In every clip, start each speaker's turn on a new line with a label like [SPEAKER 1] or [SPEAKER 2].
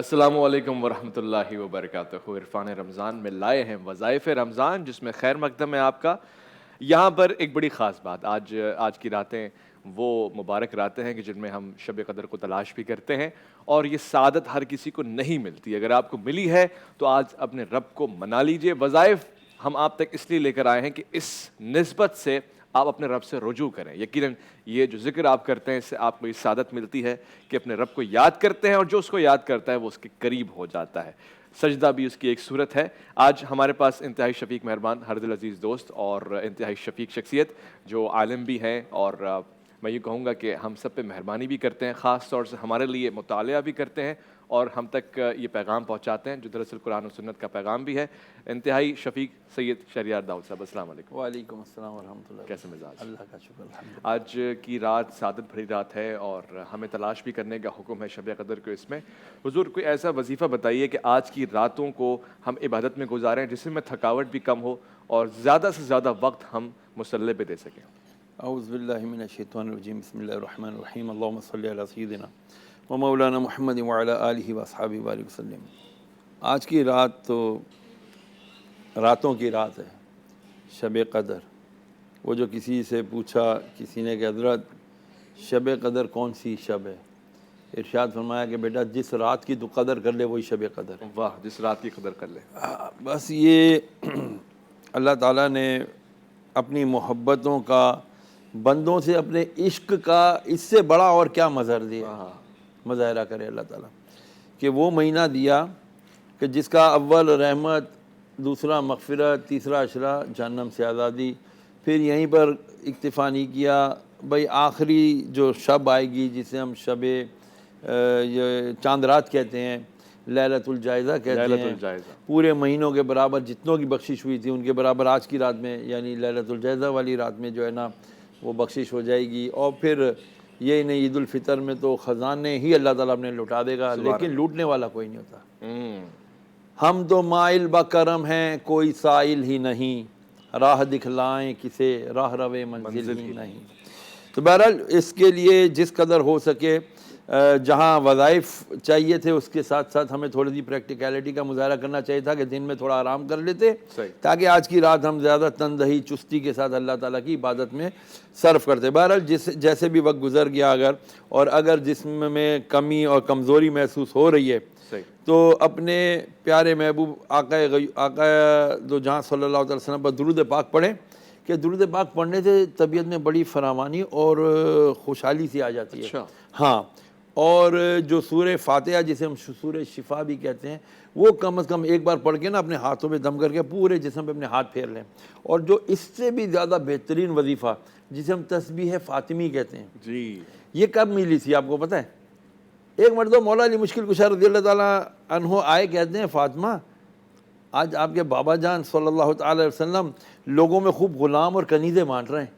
[SPEAKER 1] السلام علیکم ورحمۃ اللہ وبرکاتہ۔ عرفان رمضان میں لائے ہیں وظائف رمضان، جس میں خیر مقدم ہے آپ کا۔ یہاں پر ایک بڑی خاص بات، آج کی راتیں وہ مبارک راتیں ہیں کہ جن میں ہم شب قدر کو تلاش بھی کرتے ہیں، اور یہ سعادت ہر کسی کو نہیں ملتی۔ اگر آپ کو ملی ہے تو آج اپنے رب کو منا لیجئے۔ وظائف ہم آپ تک اس لیے لے کر آئے ہیں کہ اس نسبت سے آپ اپنے رب سے رجوع کریں۔ یقیناً یہ جو ذکر آپ کرتے ہیں، اس سے آپ کو یہ سعادت ملتی ہے کہ اپنے رب کو یاد کرتے ہیں، اور جو اس کو یاد کرتا ہے وہ اس کے قریب ہو جاتا ہے۔ سجدہ بھی اس کی ایک صورت ہے۔ آج ہمارے پاس انتہائی شفیق مہربان، ہر دل عزیز دوست اور انتہائی شفیق شخصیت، جو عالم بھی ہیں، اور میں یہ کہوں گا کہ ہم سب پہ مہربانی بھی کرتے ہیں، خاص طور سے ہمارے لیے مطالعہ بھی کرتے ہیں، اور ہم تک یہ پیغام پہنچاتے ہیں جو دراصل قرآن و سنت کا پیغام بھی ہے۔ انتہائی شفیق سید شہریار داؤد صاحب، السلام علیکم۔
[SPEAKER 2] وعلیکم السلام ورحمۃ اللہ۔
[SPEAKER 1] کیسے مزاج؟
[SPEAKER 2] اللہ کا شکر الحمدللہ۔
[SPEAKER 1] آج کی رات سعادت بھری رات ہے، اور ہمیں تلاش بھی کرنے کا حکم ہے شب قدر کو۔ اس میں حضور کوئی ایسا وظیفہ بتائیے کہ آج کی راتوں کو ہم عبادت میں گزاریں، جس میں تھکاوٹ بھی کم ہو اور زیادہ سے زیادہ وقت ہم مصلی پہ دے سکیں۔
[SPEAKER 2] اعوذ باللہ من الشیطان الرجیم، بسم اللہ الرحمن الرحیم، اللہم صلی علی سیدنا و مولانا محمد وعلی آلہ واصحابہ وآلہ وسلم۔ آج کی رات تو راتوں کی رات ہے، شب قدر۔ وہ جو کسی سے پوچھا کسی نے کہ حضرت شب قدر کون سی شب ہے، ارشاد فرمایا کہ بیٹا جس رات کی تو قدر کر لے وہی شب قدر ہے۔
[SPEAKER 1] واہ، جس رات کی قدر کر لے۔
[SPEAKER 2] بس یہ اللہ تعالیٰ نے اپنی محبتوں کا، بندوں سے اپنے عشق کا اس سے بڑا اور کیا مظاہرہ کرے اللہ تعالیٰ، کہ وہ مہینہ دیا کہ جس کا اول رحمت، دوسرا مغفرت، تیسرا عشرہ جہنم سے آزادی۔ پھر یہیں پر اکتفا نہیں کیا، بھائی آخری جو شب آئے گی جسے ہم شب چاند رات کہتے ہیں، لیلۃ الجائزہ کہتے ہیں، پورے مہینوں کے برابر جتنوں کی بخشش ہوئی تھی ان کے برابر آج کی رات میں، یعنی لیلۃ الجائزہ والی رات میں جو ہے نا وہ بخشش ہو جائے گی۔ اور پھر یہ نہیں، عید الفطر میں تو خزانے ہی اللہ تعالیٰ اپنے لوٹا دے گا، لیکن لوٹنے والا کوئی نہیں ہوتا۔ ہم تو مائل بکرم ہیں، کوئی سائل ہی نہیں، راہ دکھلائیں کسے، راہ روے منزل ہی نہیں۔ تو بہرحال اس کے لیے جس قدر ہو سکے، جہاں وظائف چاہیے تھے اس کے ساتھ ساتھ ہمیں تھوڑی سی پریکٹیکلٹی کا مظاہرہ کرنا چاہیے تھا کہ دن میں تھوڑا آرام کر لیتے، تاکہ آج کی رات ہم زیادہ تندہی چستی کے ساتھ اللہ تعالیٰ کی عبادت میں صرف کرتے۔ بہرحال جیسے بھی وقت گزر گیا اگر جسم میں کمی اور کمزوری محسوس ہو رہی ہے تو اپنے پیارے محبوب آقا دو جہاں صلی اللہ علیہ وسلم پر درود پاک پڑھیں، کہ درود پاک پڑھنے سے طبیعت میں بڑی فراوانی اور خوشحالی سی آ جاتی ہے۔ ہاں، اور جو سورہ فاتحہ جسے ہم سورہ شفا بھی کہتے ہیں، وہ کم از کم ایک بار پڑھ کے نا اپنے ہاتھوں پہ دم کر کے پورے جسم پہ اپنے ہاتھ پھیر لیں۔ اور جو اس سے بھی زیادہ بہترین وظیفہ جسے ہم تسبیح فاطمی کہتے ہیں، جی، یہ کب ملی تھی آپ کو پتہ ہے؟ ایک مرتبہ مولا علی مشکل کشا رضی اللہ تعالیٰ عنہ آئے، کہتے ہیں فاطمہ آج آپ کے بابا جان صلی اللہ تعالی علیہ وسلم لوگوں میں خوب غلام اور کنیزیں بانٹ رہے ہیں،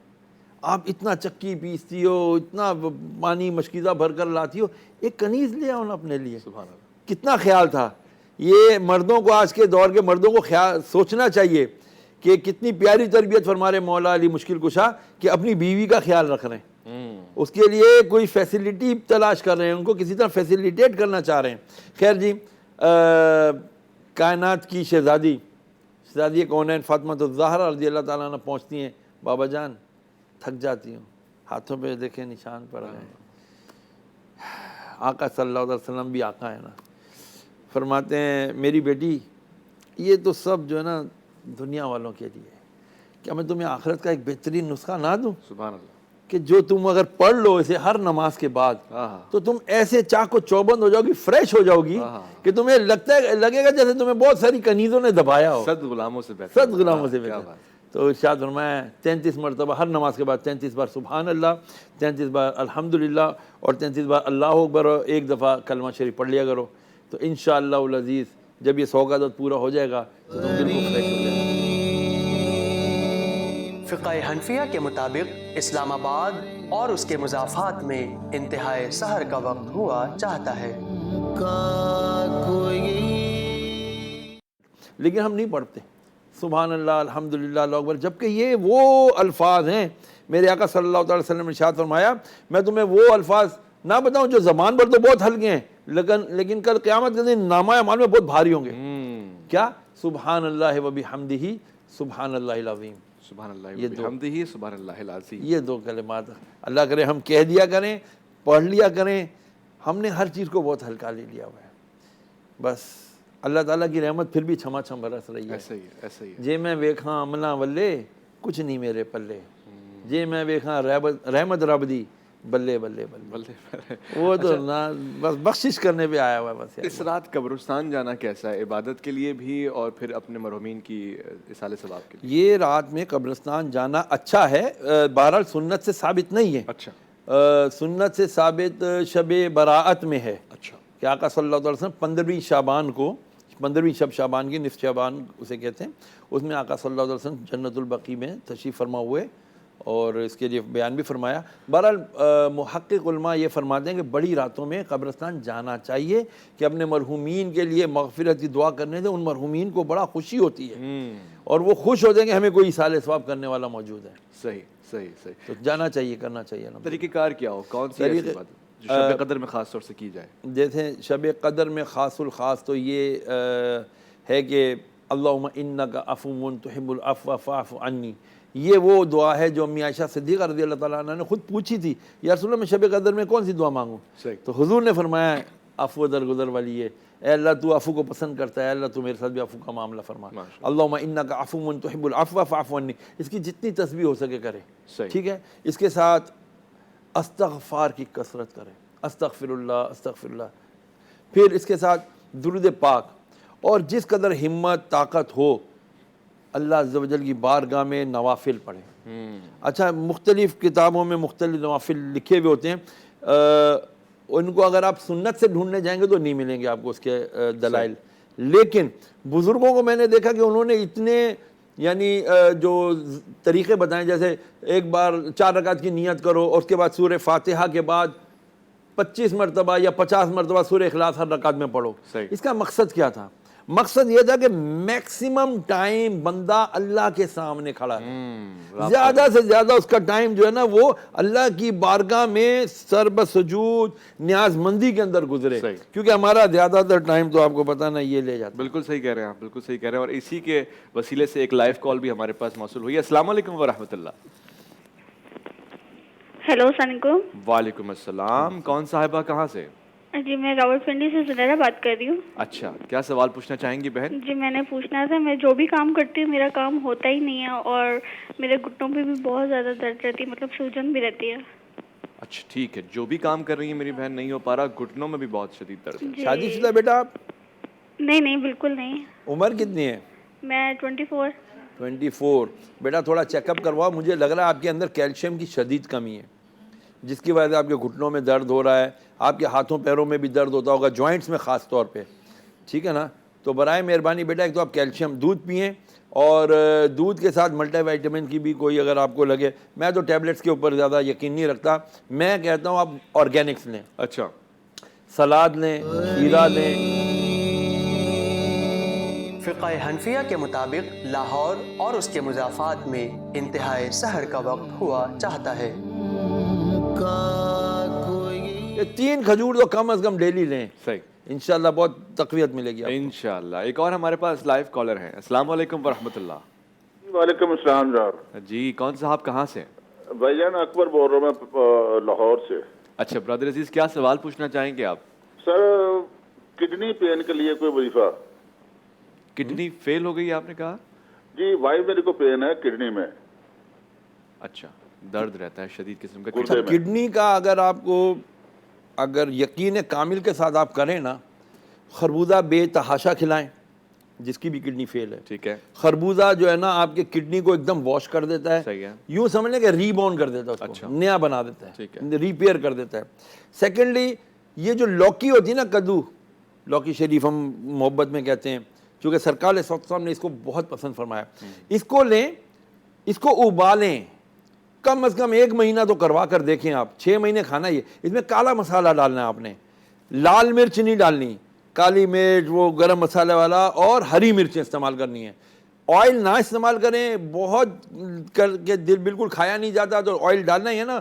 [SPEAKER 2] آپ اتنا چکی پیستی ہو، اتنا پانی مشکیزہ بھر کر لاتی ہو، ایک کنیز لے آؤ نا اپنے لیے۔ سبحان اللہ، کتنا خیال تھا۔ یہ مردوں کو، آج کے دور کے مردوں کو سوچنا چاہیے کہ کتنی پیاری تربیت فرما رہے مولا علی مشکل کشا، کہ اپنی بیوی کا خیال رکھ رہے ہیں، اس کے لیے کوئی فیسلٹی تلاش کر رہے ہیں، ان کو کسی طرح فیسیلیٹیٹ کرنا چاہ رہے ہیں۔ خیر جی، کائنات کی شہزادی کونین فاطمہ الزہرا رضی اللہ تعالیٰ عنہ پہنچتی ہیں، بابا جان تھک جاتی ہوں، ہاتھوں پہ دیکھیں نشان پڑ رہے ہیں۔ آقا صلی اللہ علیہ وسلم بھی آقا ہے نا، فرماتے ہیں میری بیٹی یہ تو سب جو ہے نا دنیا والوں کے لیے، کیا میں تمہیں آخرت کا ایک بہترین نسخہ نہ دوں؟ سبحان اللہ، کہ جو تم اگر پڑھ لو اسے ہر نماز کے بعد تو تم ایسے چاق و چوبند ہو جاؤ گی، فریش ہو جاؤ گی، کہ تمہیں لگے گا جیسے تمہیں بہت ساری کنیزوں نے دبایا ہو، صد غلاموں سے بہتر۔ تو ارشاد فرمایا 33 مرتبہ ہر نماز کے بعد 33 بار سبحان اللہ، 33 بار الحمدللہ، اور 33 بار اللہ اکبر، اور ایک دفعہ کلمہ شریف پڑھ لیا کرو۔ تو انشاءاللہ العزیز جب یہ 100 کا عدد پورا ہو جائے گا تو تم بالکل فریش ہو جائے گا۔
[SPEAKER 3] فقہ حنفیہ کے مطابق اسلام آباد اور اس کے مضافات میں انتہائی سحر کا وقت ہوا چاہتا ہے،
[SPEAKER 2] لیکن ہم نہیں پڑھتے سبحان اللہ، الحمدللہ، اللہ اکبر، جبکہ یہ وہ الفاظ ہیں میرے آقا صلی اللہ علیہ وسلم نے ارشاد فرمایا میں تمہیں وہ الفاظ نہ بتاؤں جو زبان پر تو بہت ہلکے ہیں لیکن کل قیامت کے دن نامہ اعمال میں بہت بھاری ہوں گے. کیا؟ سبحان اللہ و بحمدہ سبحان اللہ العظیم.
[SPEAKER 1] سبحان اللہ وبحمدہ سبحان اللہ العظیم.
[SPEAKER 2] یہ دو کلمات اللہ کرے ہم کہہ دیا کریں, پڑھ لیا کریں. ہم نے ہر چیز کو بہت ہلکا لے لیا ہوا ہے. بس اللہ تعالیٰ کی رحمت پھر بھی چھما چھم برس رہی ہے.
[SPEAKER 1] ایسا ہی ہے, ایسا ہی ہے.
[SPEAKER 2] جے میں ویکھاں عملاں ولے کچھ نہیں میرے پلے, جے میں ویکھاں رحمت رب دی بلے بلے بلے. وہ تو نہ بس بخشش کرنے پہ آیا ہوا ہے بس.
[SPEAKER 1] اس رات قبرستان جانا کیسا ہے, عبادت کے لیے بھی اور پھر اپنے مرحومین کی اصالہ ثواب کے لیے؟
[SPEAKER 2] یہ رات میں قبرستان جانا اچھا ہے, بہرحال سنت سے ثابت نہیں ہے.
[SPEAKER 1] اچھا.
[SPEAKER 2] سنت سے ثابت شب براءت میں ہے.
[SPEAKER 1] اچھا.
[SPEAKER 2] کہ آقا صلی اللہ علیہ وسلم 15ویں شعبان کو, 15ویں شب شعبان کی, نصف شعبان اسے کہتے ہیں, اس میں آقا صلی اللہ علیہ وسلم جنت البقیع میں تشریف فرما ہوئے اور اس کے لیے بیان بھی فرمایا. بہرحال محقق علماء یہ فرماتے ہیں کہ بڑی راتوں میں قبرستان جانا چاہیے کہ اپنے مرحومین کے لیے مغفرت کی دعا کرنے سے ان مرحومین کو بڑا خوشی ہوتی ہے اور وہ خوش ہوتے ہیں کہ ہمیں کوئی ایصال ثواب کرنے والا موجود ہے.
[SPEAKER 1] صحیح صحیح صحیح.
[SPEAKER 2] تو جانا چاہیے, کرنا چاہیے.
[SPEAKER 1] طریقہ کار کیا ہو, کون سی ایسی بات جو شب قدر میں خاص طور سے کی جائے؟
[SPEAKER 2] جیسے شب قدر میں خاص الخاص تو یہ ہے کہ اللہم انک عفو تحب العفو فاعف عنی. یہ وہ دعا ہے جو امی عائشہ صدیقہ رضی اللہ تعالیٰ عنہ نے خود پوچھی تھی, یا رسول اللہ میں شب قدر میں کون سی دعا مانگوں؟ تو حضور نے فرمایا عفو درگزر والی ہے, اے اللہ تو عفو کو پسند کرتا ہے, اللہ تو میرے ساتھ بھی عفو کا معاملہ فرما. اللہم انک عفو تحب العفو فاعف عنی. اس کی جتنی تسبیح ہو سکے کرے, ٹھیک ہے. اس کے ساتھ استغفار کی کثرت کرے, استغفر اللہ استغفر اللہ. پھر اس کے ساتھ درود پاک, اور جس قدر ہمت طاقت ہو اللہ عز و جل کی بارگاہ میں نوافل پڑھیں. اچھا, مختلف کتابوں میں مختلف نوافل لکھے ہوئے ہوتے ہیں, ان کو اگر آپ سنت سے ڈھونڈنے جائیں گے تو نہیں ملیں گے آپ کو اس کے دلائل. لیکن بزرگوں کو میں نے دیکھا کہ انہوں نے اتنے یعنی جو طریقے بتائیں, جیسے ایک بار 4 رکعت کی نیت کرو اور اس کے بعد سورہ فاتحہ کے بعد 25 مرتبہ یا 50 مرتبہ سورہ اخلاص ہر رکعت میں پڑھو. اس کا مقصد کیا تھا؟ مقصد یہ تھا کہ میکسیمم ٹائم بندہ اللہ کے سامنے کھڑا ہے, زیادہ سے زیادہ اس کا ٹائم جو ہے نا وہ اللہ کی بارگاہ میں سر بسجود نیاز مندی کے اندر گزرے, کیونکہ ہمارا زیادہ تر ٹائم تو آپ کو پتہ نا یہ لے جاتا.
[SPEAKER 1] بالکل صحیح کہہ رہے ہیں آپ, بالکل صحیح کہہ رہے ہیں. اور اسی کے وسیلے سے ایک لائیو کال بھی ہمارے پاس موصول ہوئی ہے. السلام علیکم ورحمۃ اللہ.
[SPEAKER 4] ہیلو السلام علیکم.
[SPEAKER 1] وعلیکم السلام. کون صاحبہ, کہاں سے؟
[SPEAKER 4] جی میں راولپنڈی سے زنیرہ بات کر رہی ہوں.
[SPEAKER 1] اچھا, کیا سوال پوچھنا چاہیں گی بہن؟
[SPEAKER 4] جی میں نے پوچھنا تھا, میں جو بھی کام کرتی ہوں میرا کام ہوتا ہی نہیں ہے اور میرے گھٹنوں پہ بھی بہت زیادہ درد رہتی ہے, مطلب سوجن بھی رہتی ہے.
[SPEAKER 1] اچھا ٹھیک ہے, جو بھی کام کر رہی ہیں میری بہن نہیں ہو پا رہا, گھٹنوں میں بھی بہت شدید درد ہے.
[SPEAKER 2] شادی شدہ بیٹا آپ؟
[SPEAKER 4] نہیں بالکل نہیں.
[SPEAKER 2] عمر کتنی ہے؟
[SPEAKER 4] میں 24.
[SPEAKER 2] 24. بیٹا تھوڑا چیک اپ کرواؤ, مجھے لگ رہا ہے آپ کے اندر کیلشیم کی شدید کمی ہے جس کی وجہ سے آپ کے گھٹنوں میں درد ہو رہا ہے, آپ کے ہاتھوں پیروں میں بھی درد ہوتا ہوگا, جوائنٹس میں خاص طور پہ, ٹھیک ہے نا. تو برائے مہربانی بیٹا ایک تو آپ کیلشیم دودھ پئیں, اور دودھ کے ساتھ ملٹی وائٹامن کی بھی کوئی اگر آپ کو لگے, میں تو ٹیبلٹس کے اوپر زیادہ یقین نہیں رکھتا, میں کہتا ہوں آپ آرگینکس لیں.
[SPEAKER 1] اچھا,
[SPEAKER 2] سلاد لیں, کھیرا لیں.
[SPEAKER 3] فقہ حنفیہ کے مطابق لاہور اور اس کے مضافات میں انتہائی سحر کا وقت ہوا چاہتا ہے.
[SPEAKER 2] 3 کھجور تو کم از کم ڈیلی لیں,
[SPEAKER 1] صحیح,
[SPEAKER 2] انشاءاللہ بہت تقویت ملے گی
[SPEAKER 1] انشاءاللہ. ایک اور ہمارے پاس لائیو کالر ہیں. السلام علیکم ورحمۃ اللہ.
[SPEAKER 5] وعلیکم السلام جناب.
[SPEAKER 1] جی کون صاحب, کہاں سے؟
[SPEAKER 5] بھائی جان اکبر بول رہا ہوں میں لاہور سے.
[SPEAKER 1] اچھا برادر عزیز, کیا سوال پوچھنا چاہیں گے آپ؟
[SPEAKER 5] سر کڈنی پین کے لیے کوئی وظیفہ.
[SPEAKER 1] کڈنی فیل ہو گئی آپ نے کہا؟
[SPEAKER 5] جی وائف میری کو پین ہے کڈنی میں.
[SPEAKER 1] اچھا, درد رہتا ہے شدید قسم کا.
[SPEAKER 2] اچھا, کڈنی کا اگر آپ کو اگر یقین کامل کے ساتھ آپ کریں نا, خربوزہ بے تحاشا کھلائیں جس کی بھی کڈنی فیل ہے.
[SPEAKER 1] ٹھیک ہے.
[SPEAKER 2] خربوزہ جو ہے نا آپ کے کڈنی کو ایک دم واش کر دیتا ہے,
[SPEAKER 1] صحیح ہے,
[SPEAKER 2] یوں سمجھ لیں کہ ری بورن کر دیتا ہے, اس کو نیا بنا دیتا ہے, ریپیئر کر دیتا ہے. سیکنڈلی یہ جو لوکی ہوتی ہے نا, کدو, لوکی شریف ہم محبت میں کہتے ہیں, چونکہ سرکار علیہ السلام نے اس کو بہت پسند فرمایا. اس کو لیں, اس کو ابالیں, کم از کم 1 مہینہ تو کروا کر دیکھیں آپ, 6 مہینے کھانا. یہ اس میں کالا مسالہ ڈالنا ہے آپ نے, لال مرچ نہیں ڈالنی, کالی مرچ وہ گرم مسالے والا, اور ہری مرچیں استعمال کرنی ہے. آئل نہ استعمال کریں, بہت کر کے دل بالکل کھایا نہیں جاتا, تو آئل ڈالنا ہی ہے نا,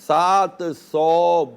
[SPEAKER 2] 700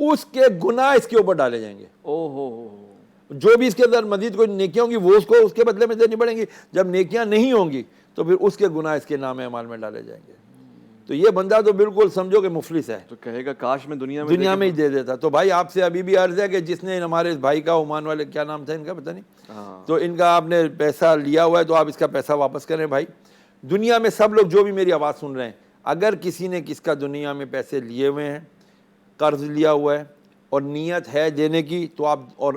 [SPEAKER 2] اس کے گناہ اس کے اوپر ڈالے جائیں گے. جو بھی اس کے اندر مزید کوئی نیکیاں ہوں گی وہ اس کو اس کے بدلے میں دینی پڑیں گی. جب نیکیاں نہیں ہوں گی تو پھر اس کے گناہ اس کے نام اعمال میں ڈالے جائیں گے. تو یہ بندہ تو بالکل سمجھو کہ مفلس ہے.
[SPEAKER 1] تو کہے گا کاش میں دنیا
[SPEAKER 2] میں ہی دے دیتا. تو بھائی آپ سے ابھی بھی عرض ہے کہ جس نے ہمارے اس بھائی کا عمان والے کیا نام تھا ان کا پتہ نہیں, تو ان کا آپ نے پیسہ لیا ہوا ہے تو آپ اس کا پیسہ واپس کریں. بھائی دنیا میں سب لوگ جو بھی میری آواز سن رہے ہیں, اگر کسی نے کس کا دنیا میں پیسے لیے ہوئے ہیں, قرض لیا ہوا ہے اور نیت ہے دینے کی, تو آپ اور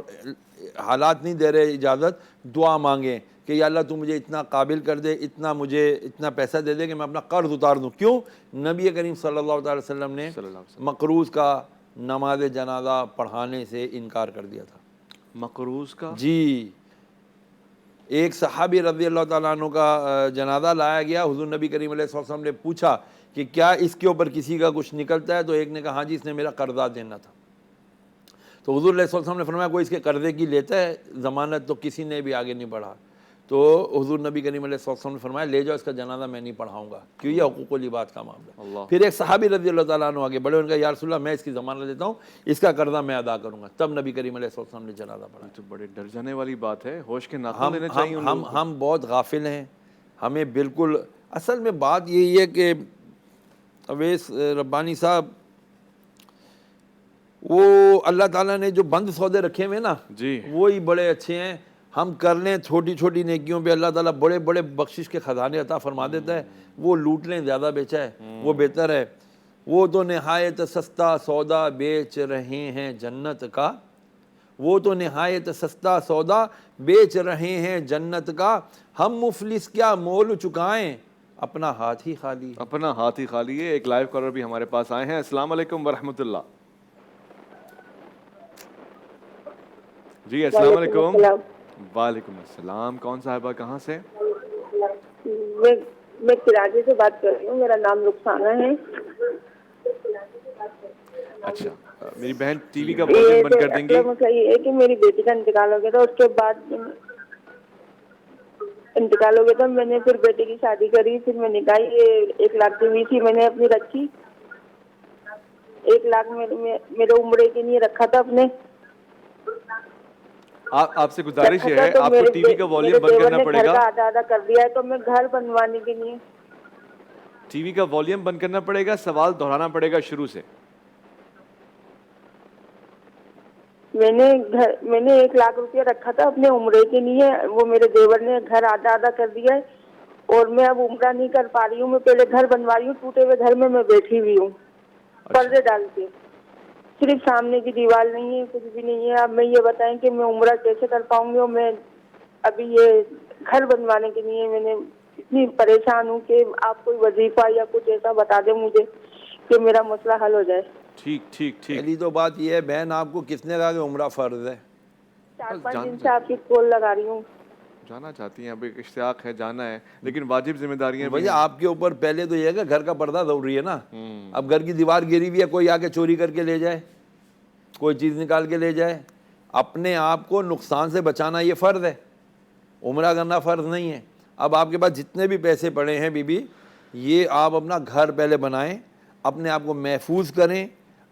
[SPEAKER 2] حالات نہیں دے رہے اجازت, دعا مانگیں کہ یا اللہ تو مجھے اتنا قابل کر دے, اتنا مجھے اتنا پیسہ دے دے کہ میں اپنا قرض اتار دوں. کیوں؟ نبی کریم صلی اللہ تعالی وسلم نے مقروض کا نماز جنازہ پڑھانے سے انکار کر دیا تھا.
[SPEAKER 1] مقروض کا؟
[SPEAKER 2] جی, ایک صحابی رضی اللہ تعالیٰ عنہ کا جنازہ لایا گیا. حضور نبی کریم علیہ الصلوۃ والسلام نے پوچھا کہ کیا اس کے اوپر کسی کا کچھ نکلتا ہے؟ تو ایک نے کہا ہاں جی, اس نے میرا قرضہ دینا تھا. تو حضور علیہ الصلوۃ والسلام نے فرمایا کوئی اس کے قرضے کی لیتا ہے ضمانت؟ تو کسی نے بھی آگے نہیں بڑھا. تو حضور نبی کریم علیہ الصلوۃ والسلام نے فرمایا لے جاؤ اس کا جنازہ, میں نہیں پڑھاؤں گا, کیوں یہ حقوق العباد کا معاملہ. پھر ایک صحابی رضی اللہ تعالیٰ عنہ آگے بڑھے, ان کا یا رسول اللہ میں اس کی ضمانت دیتا ہوں, اس کا قرضہ میں ادا کروں گا. تب نبی کریم علیہ الصلوۃ والسلام نے جنازہ پڑھا.
[SPEAKER 1] تو بڑے ڈر جانے والی بات ہے, ہوش کے ناخن لینے چاہیے.
[SPEAKER 2] ہم بہت غافل ہیں, ہمیں بالکل. اصل میں بات یہی ہے کہ اویس ربانی صاحب, وہ اللہ تعالیٰ نے جو بند سودے رکھے ہوئے نا
[SPEAKER 1] جی,
[SPEAKER 2] وہی بڑے اچھے ہیں. ہم کر لیں چھوٹی چھوٹی نیکیوں پہ اللہ تعالیٰ بڑے بڑے بخشش کے خزانے عطا فرما دیتا ہے. وہ لوٹ لیں زیادہ بیچا ہے, وہ بہتر ہے. وہ تو نہایت سستا سودا بیچ رہے ہیں جنت کا, وہ تو نہایت سستا سودا بیچ رہے ہیں جنت کا. ہم مفلس کیا مول چکائیں, اپنا ہاتھ ہی خالی.
[SPEAKER 1] اپنا ہاتھ ہی خالی ہے. ایک لائیو کالر بھی ہمارے پاس آئے ہیں. السلام علیکم ورحمۃ اللہ. جی السلام علیکم. وعلیکم السلام. کون صاحبہ, کہاں سے؟
[SPEAKER 6] میں کراچی سے بات کر رہی ہوں, میرا نام رخسانہ ہے.
[SPEAKER 1] اچھا, میری بہن ٹی وی کا والیوم بند کر دیں گی.
[SPEAKER 6] مسئلہ یہ ہے کہ میری بیٹی کا انتقال ہو گیا تھا, اس کے بعد میں نے پھر بیٹی کی شادی کری, پھر میں نکاحی. 1 لاکھ کی ہوئی تھی, میں نے اپنی رکھی. 1 لاکھ میرے عمرے کے لیے رکھا تھا اپنے.
[SPEAKER 1] آپ سے گزارش یہ ہے آپ کو ٹی وی کا والیوم بند کرنا پڑے گا.
[SPEAKER 6] آدھا کر دیا ہے, تو میں گھر بنوانے کے لیے
[SPEAKER 1] ٹی وی کا والیوم بند کرنا پڑے گا, سوال دہرانا پڑے گا شروع سے.
[SPEAKER 6] میں نے 1 لاکھ روپیہ رکھا تھا اپنے عمرے کے لیے, وہ میرے دیور نے گھر آدھا کر دیا ہے, اور میں اب عمرہ نہیں کر پا رہی ہوں. میں پہلے گھر بنوا رہی ہوں, ٹوٹے ہوئے گھر میں بیٹھی ہوئی ہوں پردے ڈال کے, صرف سامنے کی دیوار نہیں ہے, کچھ بھی نہیں ہے. اب میں یہ بتائیں کہ میں عمرہ کیسے کر پاؤں گی, اور میں ابھی یہ گھر بنوانے کے لیے میں نے اتنی پریشان ہوں کہ آپ کوئی وظیفہ یا کچھ ایسا بتا دیں مجھے کہ میرا مسئلہ حل ہو جائے.
[SPEAKER 1] ٹھیک.
[SPEAKER 2] پہلی تو بات یہ ہے بہن, آپ کو کس نے کہا کہ عمرہ فرض ہے؟
[SPEAKER 6] 4-5 دن سے آپ کی کال لگا رہی ہوں.
[SPEAKER 1] جانا چاہتی ہیں, اب ایک اشتیاق ہے, جانا ہے, لیکن واجب ذمہ داریاں بھی
[SPEAKER 2] بھائی آپ کے اوپر پہلے تو یہ ہے کہ گھر کا پردہ ضروری ہے نا. اب گھر کی دیوار گری ہوئی ہے, کوئی آ کے چوری کر کے لے جائے, کوئی چیز نکال کے لے جائے, اپنے آپ کو نقصان سے بچانا یہ فرض ہے, عمرہ کرنا فرض نہیں ہے. اب آپ کے پاس جتنے بھی پیسے پڑے ہیں بی بی, یہ آپ اپنا گھر پہلے بنائیں, اپنے آپ کو محفوظ کریں,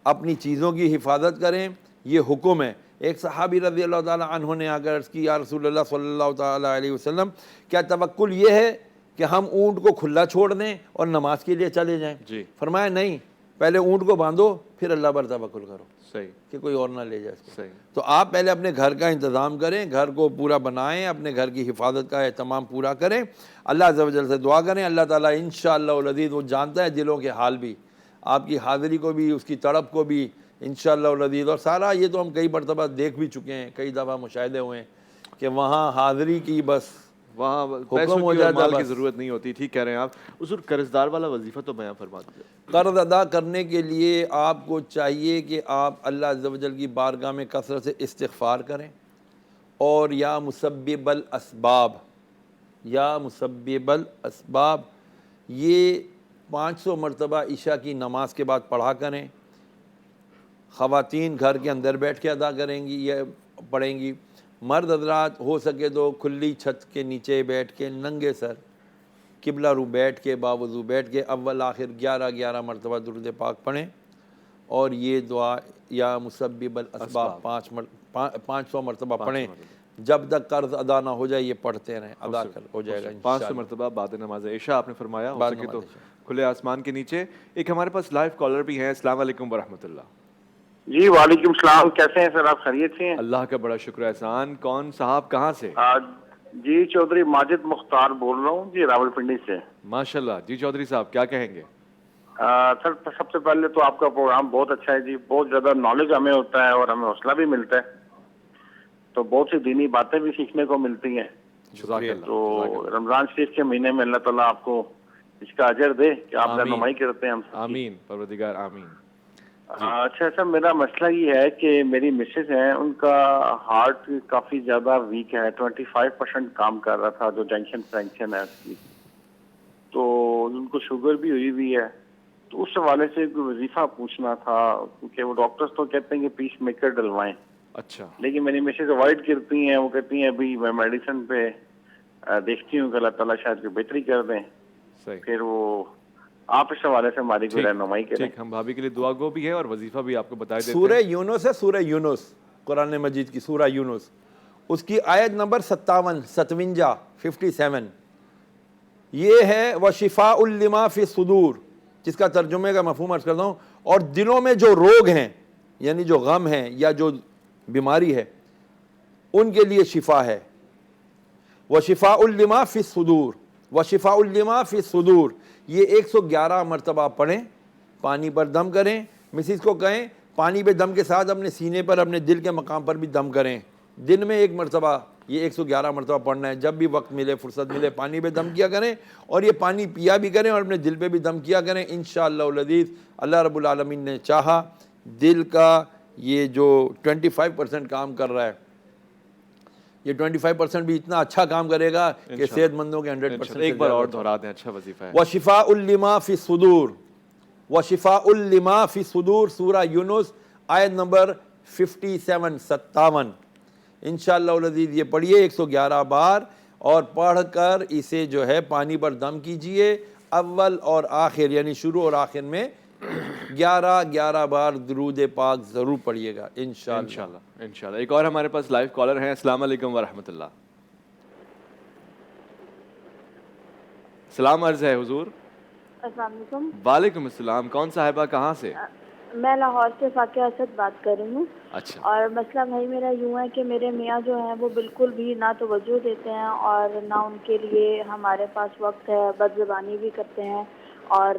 [SPEAKER 2] اپنی چیزوں کی حفاظت کریں, یہ حکم ہے. ایک صحابی رضی اللہ تعالیٰ عنہ نے آ کر عرض کی یا رسول اللہ صلی اللہ تعالیٰ علیہ وسلم, کیا توکل یہ ہے کہ ہم اونٹ کو کھلا چھوڑ دیں اور نماز کے لیے چلے جائیں؟
[SPEAKER 1] جی.
[SPEAKER 2] فرمایا نہیں, پہلے اونٹ کو باندھو پھر اللہ پر توکل کرو.
[SPEAKER 1] صحیح,
[SPEAKER 2] کہ کوئی اور نہ لے جائے.
[SPEAKER 1] صحیح.
[SPEAKER 2] تو آپ پہلے اپنے گھر کا انتظام کریں, گھر کو پورا بنائیں, اپنے گھر کی حفاظت کا اہتمام پورا کریں, اللہ عز و جل سے دعا کریں. اللہ تعالیٰ انشاءاللہ العزیز وہ جانتا ہے دلوں کے حال بھی, آپ کی حاضری کو بھی, اس کی تڑپ کو بھی انشاءاللہ العزیز. اور سارا یہ تو ہم کئی مرتبہ دیکھ بھی چکے ہیں, کئی دفعہ مشاہدے ہوئے ہیں کہ وہاں حاضری کی بس
[SPEAKER 1] وہاں
[SPEAKER 2] حکم ہو
[SPEAKER 1] پیسوں کی اور
[SPEAKER 2] جاتا
[SPEAKER 1] مال کی
[SPEAKER 2] بس.
[SPEAKER 1] ضرورت نہیں ہوتی. ٹھیک کہہ رہے ہیں آپ. حضور قرضدار والا وظیفہ تو بیان فرما دیجیے.
[SPEAKER 2] قرض ادا کرنے کے لیے آپ کو چاہیے کہ آپ اللہ عز و جل کی بارگاہ میں کثرت سے استغفار کریں, اور یا مسبب الاسباب, یا مسبب الاسباب, یہ 500 مرتبہ عشاء کی نماز کے بعد پڑھا کریں. خواتین گھر کے اندر بیٹھ کے ادا کریں گی یا پڑھیں گی. مرد حضرات ہو سکے تو کھلی چھت کے نیچے بیٹھ کے ننگے سر قبلہ رو بیٹھ کے باوضو بیٹھ کے اول آخر 11 مرتبہ درود پاک پڑھیں. اور یہ دعا یا مسبب الاسباب 500 مرتبہ پڑھیں، جب تک قرض ادا نہ ہو جائے یہ پڑھتے رہیں، ادا ہو جائے گا
[SPEAKER 1] 500 مرتبہ بعد نماز عشاء آپ نے فرمایا، ہو سکے تو کھلے آسمان کے نیچے۔ ایک ہمارے پاس لائیو کالر بھی ہیں۔ السلام علیکم ورحمۃ اللہ۔
[SPEAKER 5] جی وعلیکم السلام، کیسے ہیں سر آپ؟ خیریت سے ہیں؟
[SPEAKER 1] اللہ کا بڑا شکر احسان۔ کون صاحب کہاں سے؟
[SPEAKER 5] جی چودھری ماجد مختار بول رہا ہوں جی، راولپنڈی سے۔
[SPEAKER 1] ماشاءاللہ جی چودھری صاحب کیا کہیں گے؟
[SPEAKER 5] سر سب سے پہلے تو آپ کا پروگرام بہت اچھا ہے جی، بہت زیادہ نالج ہمیں ہوتا ہے اور ہمیں حوصلہ بھی ملتا ہے، تو بہت سی دینی باتیں بھی سیکھنے کو ملتی ہیں۔ تو رمضان شریف کے مہینے میں اللہ تعالیٰ آپ کو اس کا اجر دے کہ آپ رہنمائی کرتے ہیں ہم سب۔
[SPEAKER 1] آمین پروردگار آمین۔
[SPEAKER 5] اچھا سر، میرا مسئلہ یہ ہے کہ میری مسز ہیں، ان کا ہارٹ کافی زیادہ ویک ہے، 25% کام کر رہا تھا، جو جنکشن فرینکشن ہے اس کی، تو ان کو شوگر بھی ہوئی ہے، تو اس حوالے سے کوئی وظیفہ پوچھنا تھا، کیونکہ وہ ڈاکٹرز تو کہتے ہیں کہ پیس میکر ڈلوائیں،
[SPEAKER 1] اچھا
[SPEAKER 5] لیکن میری مسز اوائڈ کرتی ہیں، وہ کہتی ہیں ابھی میں میڈیسن پہ دیکھتی ہوں کہ اللہ تعالیٰ شاید کوئی بہتری کر دیں۔ پھر وہ آپ اس حوالے سے ہماری کوئی رہنمائی کریں۔
[SPEAKER 1] ٹھیک، ہم بھابھی کے لیے دعا گو بھی ہے اور وظیفہ بھی آپ کو بتا دیتے ہیں۔
[SPEAKER 2] سورہ یونس ہے، سورہ یونس قرآن مجید کی سورہ یونس، اس کی آیت نمبر 57 یہ ہے وَشِفَاءٌ لِمَا فِي الصُّدُورِ، جس کا ترجمے کا مفہوم عرض کرتا ہوں، اور دلوں میں جو روگ ہیں یعنی جو غم ہیں یا جو بیماری ہے ان کے لیے شفا ہے۔ وَشِفَاءٌ لِمَا فِي الصُّدُورِ، وَشِفَاءٌ لِمَا فِي الصُّدُورِ، یہ 111 مرتبہ پڑھیں، پانی پر دم کریں۔ مسز کو کہیں پانی پہ دم کے ساتھ اپنے سینے پر اپنے دل کے مقام پر بھی دم کریں، دن میں 1 مرتبہ یہ 111 مرتبہ پڑھنا ہے، جب بھی وقت ملے فرصت ملے پانی پہ دم کیا کریں، اور یہ پانی پیا بھی کریں اور اپنے دل پہ بھی دم کیا کریں۔ انشاءاللہ العزیز اللہ رب العالمین نے چاہا دل کا یہ جو 25% کام کر رہا ہے، یہ 25% بھی اتنا اچھا کام کرے گا کہ صحت مندوں کے 100%۔
[SPEAKER 1] ایک بار اور دہرا دیں، اچھا وظیفہ ہے۔
[SPEAKER 2] وَشِفَاءٌ لِمَا فِي الصُّدُورِ، وَشِفَاءٌ لِمَا فِي الصُّدُورِ، سورہ یونس آیت نمبر 57 انشاءاللہ العزیز یہ پڑھیے 111 بار، اور پڑھ کر اسے جو ہے پانی پر دم کیجئے، اول اور آخر یعنی شروع اور آخر میں 11 بار درود پاک ضرور پڑھیے گا
[SPEAKER 1] انشاءاللہ۔ ایک اور ہمارے پاس لائیو کالر ہیں۔ السلام علیکم ورحمۃ اللہ۔ سلام عرض ہے حضور۔
[SPEAKER 6] السلام علیکم۔
[SPEAKER 1] وعلیکم السلام۔ کون صاحبہ کہاں سے؟
[SPEAKER 6] میں لاہور سے فاقیہ اسد بات کر رہی ہوں۔
[SPEAKER 1] اچھا۔
[SPEAKER 6] اور مسئلہ بھائی میرا یوں ہے کہ میرے میاں جو ہیں وہ بالکل بھی نہ توجہ دیتے ہیں اور نہ ان کے لیے ہمارے پاس وقت ہے، بد زبانی بھی کرتے ہیں اور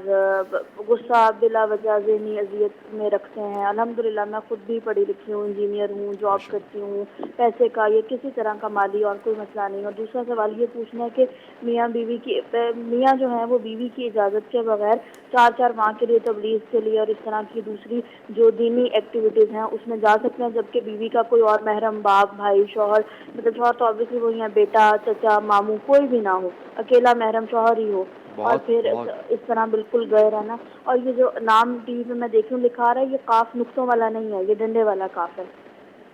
[SPEAKER 6] غصہ بلا وجہ ذہنی اذیت میں رکھتے ہیں۔ الحمدللہ میں خود بھی پڑھی لکھی ہوں، انجینئر ہوں، جاب کرتی ہوں، پیسے کا یہ کسی طرح کا مالی اور کوئی مسئلہ نہیں۔ اور دوسرا سوال یہ پوچھنا ہے کہ میاں جو ہیں وہ بیوی کی اجازت کے بغیر 4 ماہ کے لیے تبلیغ کے لیے اور اس طرح کی دوسری جو دینی ایکٹیویٹیز ہیں اس میں جا سکتے ہیں، جبکہ بیوی کا کوئی اور محرم باپ، بھائی، شوہر، مطلب شوہر تو آبویسلی وہی ہیں، بیٹا، چچا، ماموں، کوئی بھی نہ ہو، اکیلا محرم شوہر ہی ہو، اور پھر اس طرح بالکل گئے رہنا۔ اور یہ جو نام ٹی وی پہ میں دیکھ رہی ہوں لکھا رہا ہے، یہ قاف نقطوں والا نہیں ہے، یہ ڈنڈے والا قاف ہے۔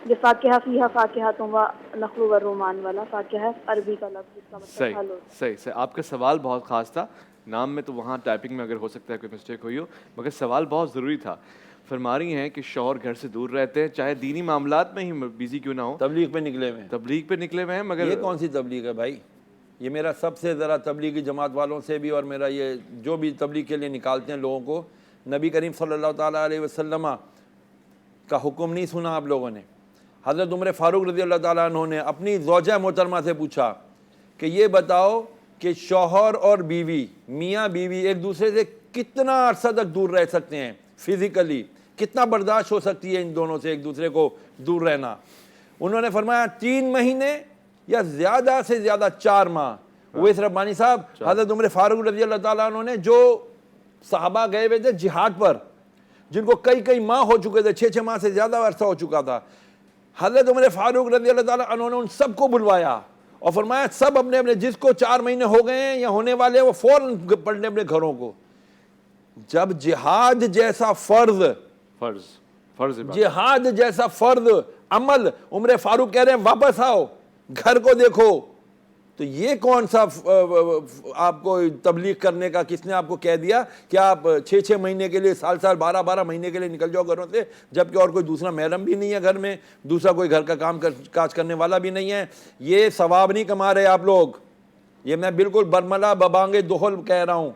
[SPEAKER 6] یہ فاکہہ فیہا فاکہۃ و نخل و رمان والا فاکہہ عربی کا لفظ، جس کا مطلب پھل ہوتا ہے۔
[SPEAKER 1] صحیح۔ آپ کا سوال بہت خاص تھا، نام میں تو وہاں ٹائپنگ میں اگر ہو سکتا ہے کوئی مسٹیک ہوئی ہو، مگر سوال بہت ضروری تھا۔ فرما رہی ہیں کہ شوہر گھر سے دور رہتے ہیں، چاہے دینی معاملات میں ہی بزی کیوں نہ ہو،
[SPEAKER 2] تبلیغ پہ نکلے ہوئے ہیں،
[SPEAKER 1] مگر
[SPEAKER 2] یہ کون سی تبلیغ ہے بھائی؟ یہ میرا سب سے ذرا تبلیغی جماعت والوں سے بھی، اور میرا یہ جو بھی تبلیغ کے لیے نکالتے ہیں لوگوں کو، نبی کریم صلی اللہ تعالیٰ علیہ وسلم کا حکم نہیں سنا آپ لوگوں نے؟ حضرت عمر فاروق رضی اللہ تعالیٰ عنہ نے اپنی زوجہ محترمہ سے پوچھا کہ یہ بتاؤ کہ شوہر اور بیوی، میاں بیوی ایک دوسرے سے کتنا عرصہ تک دور رہ سکتے ہیں فزیکلی، کتنا برداشت ہو سکتی ہے ان دونوں سے ایک دوسرے کو دور رہنا؟ انہوں نے فرمایا 3 مہینے یا زیادہ سے زیادہ 4 ماہ۔ اویس ربانی صاحب، حضرت عمر فاروق رضی اللہ تعالیٰ عنہ نے جو صحابہ گئے ہوئے تھے جہاد پر، جن کو کئی ماہ ہو چکے تھے، 6 ماہ سے زیادہ عرصہ ہو چکا تھا، حضرت عمر فاروق رضی اللہ تعالیٰ عنہ نے ان سب کو بلوایا اور فرمایا سب اپنے اپنے، جس کو 4 مہینے ہو گئے ہیں یا ہونے والے ہیں، وہ فوراً پڑھ لیں اپنے گھروں کو۔ جب جہاد جیسا فرض جہاد جیسا فرض عمل عمر فاروق کہہ رہے ہیں واپس آؤ، گھر کو دیکھو، تو تو یہ کون سا آپ کو تبلیغ کرنے کا کس نے آپ کو کہہ دیا کہ آپ 6 مہینے کے لیے سال 12 مہینے کے لیے نکل جاؤ گھروں سے، جبکہ اور کوئی دوسرا محرم بھی نہیں ہے گھر میں، دوسرا کوئی گھر کا کام کاج کرنے والا بھی نہیں ہے. یہ ثواب نہیں کما رہے آپ لوگ، یہ میں بالکل برملا ببانگے دہل کہہ رہا ہوں.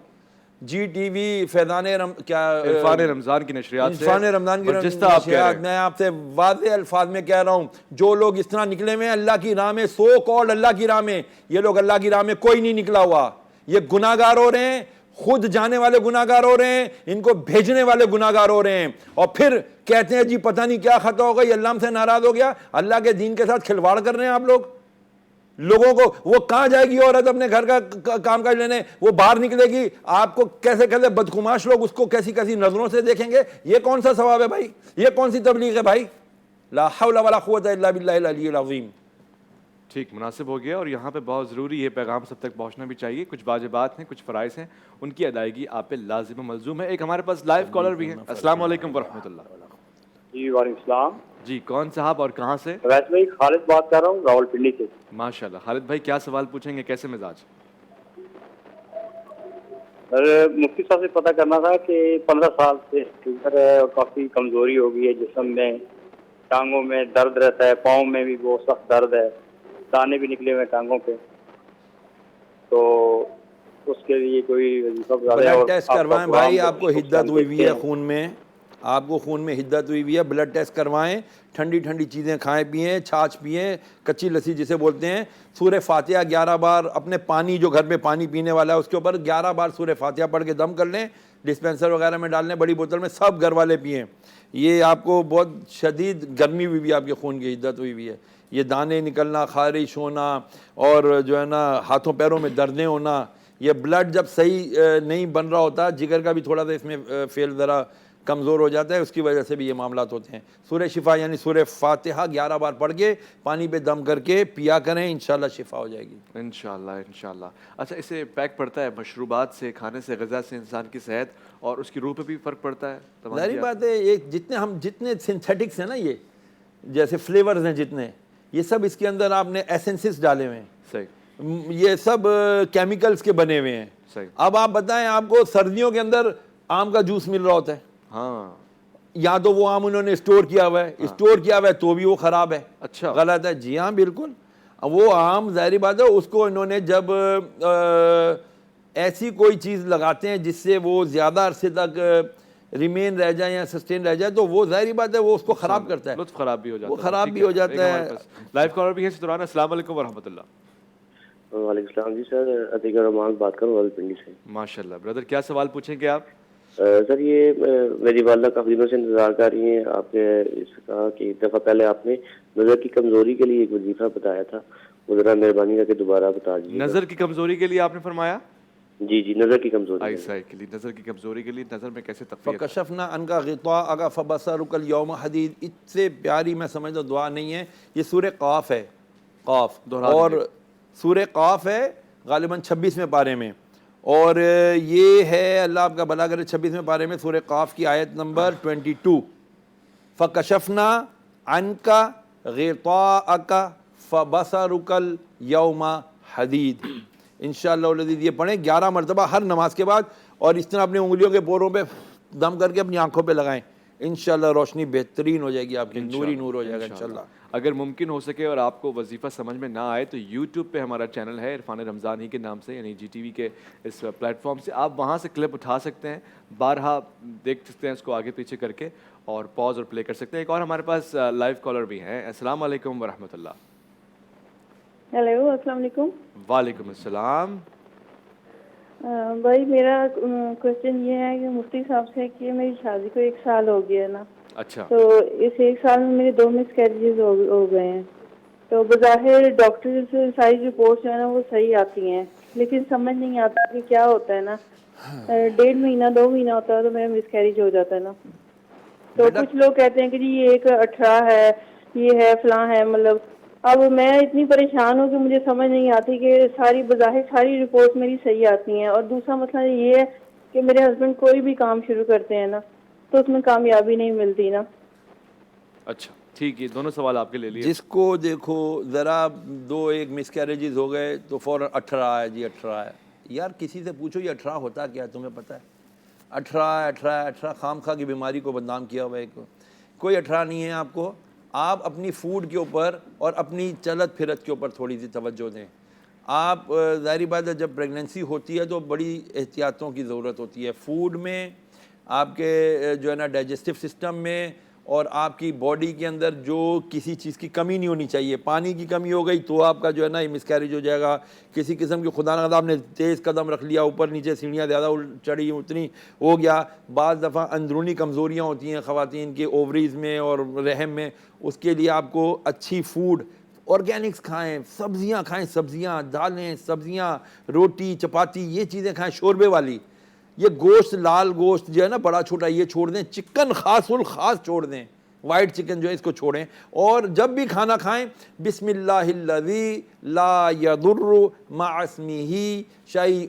[SPEAKER 2] جی ٹی وی فیضان
[SPEAKER 1] عرفان رمضان کی نشریات سے،
[SPEAKER 2] عرفان رمضان کی نشریات، میں آپ سے واضح الفاظ میں کہہ رہا ہوں، جو لوگ اس طرح نکلے ہوئے ہیں اللہ کی راہ میں، سو کالڈ اللہ کی راہ میں، یہ لوگ اللہ کی راہ میں کوئی نہیں نکلا ہوا. یہ گناہگار ہو رہے ہیں، خود جانے والے گناہگار ہو رہے ہیں، ان کو بھیجنے والے گناہگار ہو رہے ہیں، اور پھر کہتے ہیں جی پتہ نہیں کیا خطا ہو گئی، اللہ ہم سے ناراض ہو گیا. اللہ کے دین کے ساتھ کھلواڑ کر رہے ہیں آپ لوگ. لوگوں کو وہ کہاں جائے گی عورت اپنے گھر کا کام کاج لینے، وہ باہر نکلے گی، آپ کو کیسے کیسے بدخماش لوگ اس کو کیسی کیسی نظروں سے دیکھیں گے. یہ کون سا ثواب ہے بھائی؟ یہ کون سی تبلیغ ہے بھائی؟ لا حول ولا قوت الا باللہ العلی العظیم.
[SPEAKER 1] ٹھیک، مناسب ہو گیا. اور یہاں پہ بہت ضروری یہ پیغام سب تک پہنچنا بھی چاہیے. کچھ واجبات ہیں، کچھ فرائض ہیں، ان کی ادائیگی آپ پہ لازم و ملزوم ہے. ایک ہمارے پاس لائیو کالر بھی ہیں. السلام علیکم ورحمۃ اللہ.
[SPEAKER 5] جی وعلیکم السلام.
[SPEAKER 1] جی کون صاحب اور کہاں سے؟
[SPEAKER 5] ویسے بھائی خالد بات کر رہا ہوں راول پنڈی سے.
[SPEAKER 1] ماشاء اللہ. خالد بھائی کیا سوال پوچھیں گے، کیسے مزاج؟
[SPEAKER 5] سر مفتی صاحب سے پتہ کرنا تھا کہ 15 سال سے شوگر کافی کمزوری ہو گئی ہے جسم میں، ٹانگوں میں درد رہتا ہے، پاؤں میں بھی بہت سخت درد ہے، دانے بھی نکلے ہوئے ٹانگوں پہ، تو اس کے لیے کوئی وظیفہ
[SPEAKER 2] بلڈ ٹیسٹ کروائیں بھائی. آپ کو حدت ہوئی ہوئی ہے خون میں، آپ کو خون میں حدت ہوئی ہوئی ہے، بلڈ ٹیسٹ کروائیں. ٹھنڈی ٹھنڈی چیزیں کھائیں پئیں، چھاچھ پئیں، کچی لسی جسے بولتے ہیں. سورہ فاتحہ 11 بار اپنے پانی، جو گھر میں پانی پینے والا ہے اس کے اوپر 11 بار سورہ فاتحہ پڑھ کے دم کر لیں، ڈسپینسر وغیرہ میں ڈال لیں، بڑی بوتل میں، سب گھر والے پئیں. یہ آپ کو بہت شدید گرمی ہوئی ہوئی ہے، آپ کے خون کی حدت ہوئی ہوئی ہے. یہ دانے نکلنا، خارش ہونا، اور جو ہے نا ہاتھوں پیروں میں دردیں ہونا، یہ بلڈ جب صحیح نہیں بن رہا ہوتا، جگر کا بھی تھوڑا سا اس میں فیل ذرا کمزور ہو جاتا ہے، اس کی وجہ سے بھی یہ معاملات ہوتے ہیں. سورہ شفا یعنی سورہ فاتحہ 11 بار پڑھ کے پانی پہ دم کر کے پیا کریں، انشاءاللہ شفا ہو جائے گی.
[SPEAKER 1] انشاءاللہ انشاءاللہ. اچھا، اسے پیک پڑتا ہے مشروبات سے، کھانے سے، غذا سے انسان کی صحت اور اس کی روح پہ بھی فرق پڑتا ہے؟
[SPEAKER 2] ظاہری بات ہے، یہ جتنے سنتھیٹکس ہیں نا، یہ جیسے فلیورز ہیں جتنے، یہ سب اس کے اندر آپ نے ایسنسز ڈالے ہوئے ہیں.
[SPEAKER 1] صحیح.
[SPEAKER 2] یہ سب کیمیکلز کے بنے ہوئے ہیں.
[SPEAKER 1] صحیح.
[SPEAKER 2] اب آپ بتائیں، آپ کو سردیوں کے اندر آم کا جوس مل رہا ہوتا ہے،
[SPEAKER 1] ہاں،
[SPEAKER 2] یا تو وہ آم انہوں نے اسٹور کیا ہوا ہے، تو بھی وہ خراب ہے.
[SPEAKER 1] اچھا،
[SPEAKER 2] غلط ہے. جی ہاں بالکل. وہ آم ظاہری بات ہے، اس کو انہوں نے جب ایسی کوئی چیز لگاتے ہیں جس سے وہ زیادہ عرصے تک ریمین رہ جائے یا سسٹین رہ جائے، تو وہ ظاہری بات ہے وہ اس کو خراب کرتا ہے،
[SPEAKER 1] لطف خراب بھی ہو جاتا ہے.
[SPEAKER 2] وہ خراب بھی ہو جاتا ہے.
[SPEAKER 1] لائیو کالر بھی ہے ستران. السلام علیکم ورحمۃ اللہ.
[SPEAKER 7] وعلیکم السلام. جی سر، عتیق الرحمان بات کر رہا ہوں پنڈی سے.
[SPEAKER 1] ماشاء اللہ برادر، کیا سوال پوچھیں گے آپ؟
[SPEAKER 7] سر یہ میری والدہ کافی دنوں سے انتظار کر رہی ہیں. آپ نے اس کہا کہ ایک دفعہ پہلے آپ نے نظر کی کمزوری کے لیے ایک وظیفہ بتایا تھا، وہ ذرا مہربانی کر کے دوبارہ بتا دیجیے.
[SPEAKER 1] نظر کی کمزوری کے لیے آپ نے فرمایا؟
[SPEAKER 7] جی نظر کی کمزوری
[SPEAKER 1] کے لیے. نظر کی کمزوری کے لیے نظر میں کیسے تقویت؟
[SPEAKER 2] فکشفنا عنک غطاءک فبصرک اليوم حدید. اس سے پیاری میں سمجھتا ہوں دعا نہیں ہے. یہ سورہ قاف ہے، قاف، اور سورہ قاف ہے غالباً 26ویں پارے میں، اور یہ ہے اللہ آپ کا بھلا کرے 26ویں پارے میں سورہ قاف کی آیت نمبر 22. فکشفنا عنک غطاءک فبصرک اليوم حدید. انشاءاللہ العزیز یہ پڑھیں 11 مرتبہ ہر نماز کے بعد، اور اس طرح اپنی انگلیوں کے پوروں پہ دم کر کے اپنی آنکھوں پہ لگائیں. انشاءاللہ روشنی بہترین ہو جائے گی، آپ کی نوری نور ہو جائے گا انشاءاللہ.
[SPEAKER 1] اگر ممکن ہو سکے اور آپ کو وظیفہ سمجھ میں نہ آئے تو یوٹیوب پہ ہمارا چینل ہے عرفان رمضان ہی کے نام سے، یعنی جی ٹی وی کے اس پلیٹ فارم سے آپ وہاں سے کلپ اٹھا سکتے ہیں، بارہا دیکھ سکتے ہیں اس کو آگے پیچھے کر کے، اور پاز اور پلے کر سکتے ہیں. ایک اور ہمارے پاس لائیو کالر بھی ہیں. السلام علیکم ورحمۃ اللہ.
[SPEAKER 6] ہیلو، السلام علیکم.
[SPEAKER 1] وعلیکم السلام.
[SPEAKER 6] بھائی میرا کوشچن یہ ہے کہ مفتی صاحب سے کہ میری شادی کو 1 سال ہو گیا نا.
[SPEAKER 1] اچھا.
[SPEAKER 6] تو اس 1 سال میں میرے 2 مس کیریجز ہو گئے ہیں. تو بظاہر ڈاکٹر سے ساری رپورٹس جو ہے نا وہ صحیح آتی ہیں، لیکن سمجھ نہیں آتا کہ کیا ہوتا ہے نا. 1.5 مہینہ 2 مہینہ ہوتا ہے تو میرا مس کیریج ہو جاتا ہے نا. تو کچھ لوگ کہتے ہیں کہ جی یہ ایک 18 ہے، یہ ہے فلاں ہے. مطلب اب میں اتنی پریشان ہوں کہ مجھے سمجھ نہیں آتی کہ ساری بظاہر ساری رپورٹ میری صحیح آتی ہیں، اور دوسرا مسئلہ یہ ہے کہ میرے ہسبینڈ کوئی بھی کام شروع کرتے ہیں نا تو اس میں کامیابی نہیں ملتی نا.
[SPEAKER 1] اچھا. ٹھیک ہے, دونوں سوال آپ کے لے لیے.
[SPEAKER 2] جس کو دیکھو ذرا 2-1 مس کیریجز ہو گئے تو فوراً 18 ہے جی 18 ہے. یار کسی سے پوچھو یہ 18 ہوتا کیا ہے, تمہیں پتہ ہے؟ 18 خام خواہ کی بیماری کو بدنام کیا ہوا ہے. کوئی 18 نہیں ہے آپ کو. آپ اپنی فوڈ کے اوپر اور اپنی چلت پھرت کے اوپر تھوڑی سی توجہ دیں. آپ ظاہری بات ہے جب پریگننسی ہوتی ہے تو بڑی احتیاطوں کی ضرورت ہوتی ہے فوڈ میں, آپ کے جو ہے نا ڈائجسٹو سسٹم میں, اور آپ کی باڈی کے اندر جو کسی چیز کی کمی نہیں ہونی چاہیے. پانی کی کمی ہو گئی تو آپ کا جو ہے نا یہ مس کیریج ہو جائے گا. کسی قسم کی خدا نخواستہ آپ نے تیز قدم رکھ لیا, اوپر نیچے سیڑھیاں زیادہ چڑھی اتنی ہو گیا. بعض دفعہ اندرونی کمزوریاں ہوتی ہیں خواتین کے اووریز میں اور رحم میں, اس کے لیے آپ کو اچھی فوڈ آرگینکس کھائیں, سبزیاں کھائیں, سبزیاں دالیں سبزیاں روٹی چپاتی یہ چیزیں کھائیں شوربے والی. یہ گوشت لال گوشت جو ہے نا بڑا چھوٹا یہ چھوڑ دیں. چکن خاص الخاص چھوڑ دیں, وائٹ چکن جو ہے اس کو چھوڑیں. اور جب بھی کھانا کھائیں بسم اللہ الذی لا یضر مع اسمہ شیء